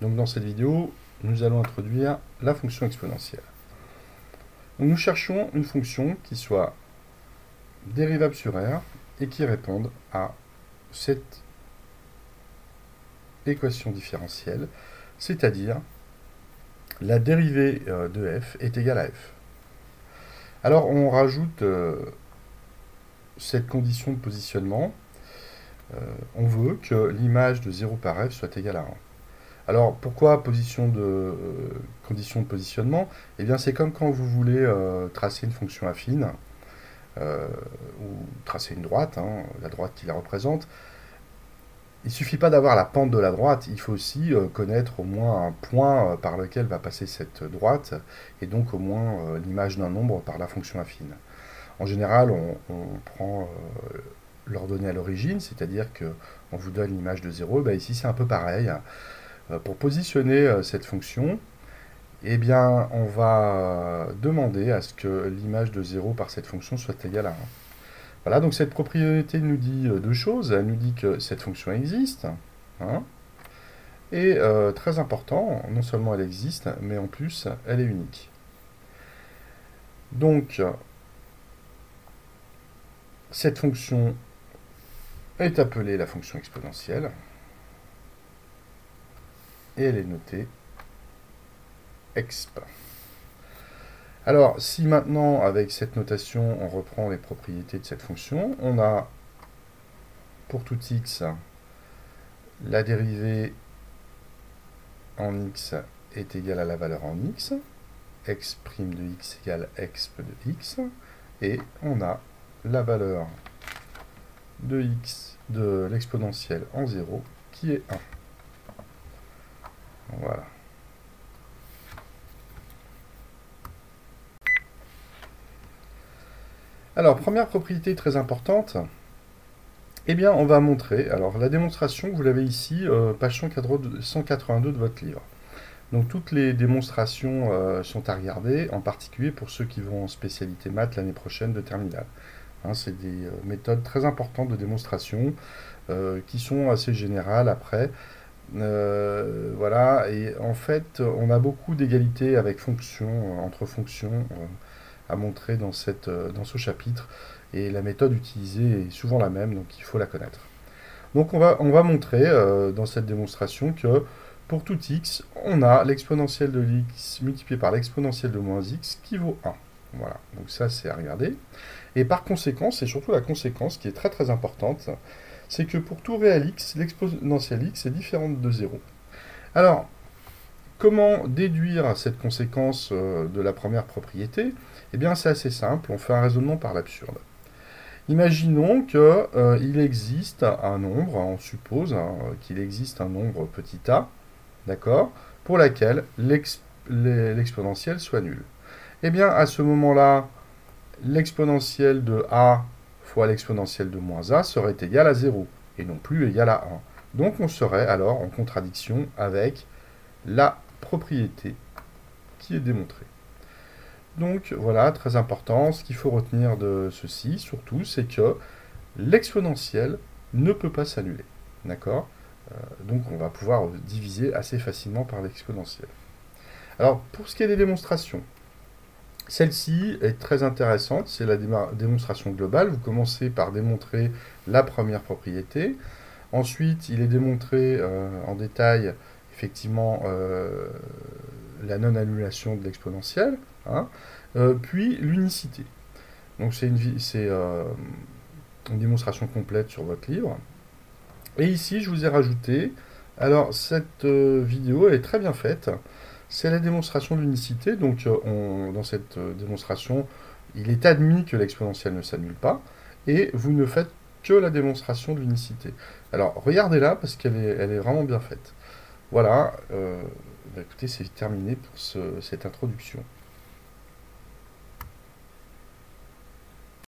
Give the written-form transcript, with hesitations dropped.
Donc dans cette vidéo, nous allons introduire la fonction exponentielle. Donc, nous cherchons une fonction qui soit dérivable sur R et qui réponde à cette équation différentielle, c'est-à-dire la dérivée de f est égale à f. Alors on rajoute cette condition de positionnement. On veut que l'image de 0 par f soit égale à 1. Alors, pourquoi condition de positionnement? Eh bien, c'est comme quand vous voulez tracer une fonction affine, ou tracer une droite, la droite qui la représente. Il ne suffit pas d'avoir la pente de la droite, il faut aussi connaître au moins un point par lequel va passer cette droite, et donc au moins l'image d'un nombre par la fonction affine. En général, on prend l'ordonnée à l'origine, c'est-à-dire qu'on vous donne l'image de 0. Ben, ici, c'est un peu pareil. Pour positionner cette fonction, eh bien, on va demander à ce que l'image de 0 par cette fonction soit égale à 1. Voilà, donc cette propriété nous dit deux choses. Elle nous dit que cette fonction existe, et très important, non seulement elle existe, mais en plus, elle est unique. Donc, cette fonction est appelée la fonction exponentielle, et elle est notée exp. Alors, si maintenant, avec cette notation, on reprend les propriétés de cette fonction, on a, pour tout x, la dérivée en x est égale à la valeur en x, exp' de x égale exp de x, et on a la valeur de x de l'exponentielle en 0 qui est 1. Voilà. Alors, première propriété très importante, eh bien, on va montrer, alors la démonstration, vous l'avez ici, page 182 de votre livre. Donc, toutes les démonstrations sont à regarder, en particulier pour ceux qui vont en spécialité maths l'année prochaine de terminale. C'est des méthodes très importantes de démonstration qui sont assez générales après. Voilà, et en fait, on a beaucoup d'égalités avec fonctions, entre fonctions, à montrer dans ce chapitre. Et la méthode utilisée est souvent la même, donc il faut la connaître. Donc on va montrer dans cette démonstration que pour tout x, on a l'exponentielle de x multiplié par l'exponentielle de moins x qui vaut 1. Voilà, donc ça c'est à regarder. Et par conséquent, c'est surtout la conséquence qui est très très importante, c'est que pour tout réel x, l'exponentielle x est différente de 0. Alors, comment déduire cette conséquence de la première propriété? Eh bien, c'est assez simple, on fait un raisonnement par l'absurde. Imaginons qu'il existe un nombre, on suppose qu'il existe un nombre petit a, d'accord, pour laquelle l'exponentielle soit nulle. Eh bien, à ce moment-là, l'exponentielle de a fois l'exponentielle de moins a serait égale à 0, et non plus égale à 1. Donc, on serait alors en contradiction avec la propriété qui est démontrée. Donc voilà, très important, ce qu'il faut retenir de ceci, surtout, c'est que l'exponentielle ne peut pas s'annuler. D'accord? Donc on va pouvoir diviser assez facilement par l'exponentielle. Alors, pour ce qui est des démonstrations, celle-ci est très intéressante, c'est la démonstration globale. Vous commencez par démontrer la première propriété. Ensuite, il est démontré en détail, effectivement, la non-annulation de l'exponentielle, puis l'unicité. Donc c'est une démonstration complète sur votre livre. Et ici, je vous ai rajouté, alors cette vidéo elle est très bien faite, c'est la démonstration de l'unicité. Donc dans cette démonstration, il est admis que l'exponentielle ne s'annule pas, et vous ne faites que la démonstration de l'unicité. Alors regardez-la parce qu'elle est vraiment bien faite. Voilà, écoutez, c'est terminé pour cette introduction.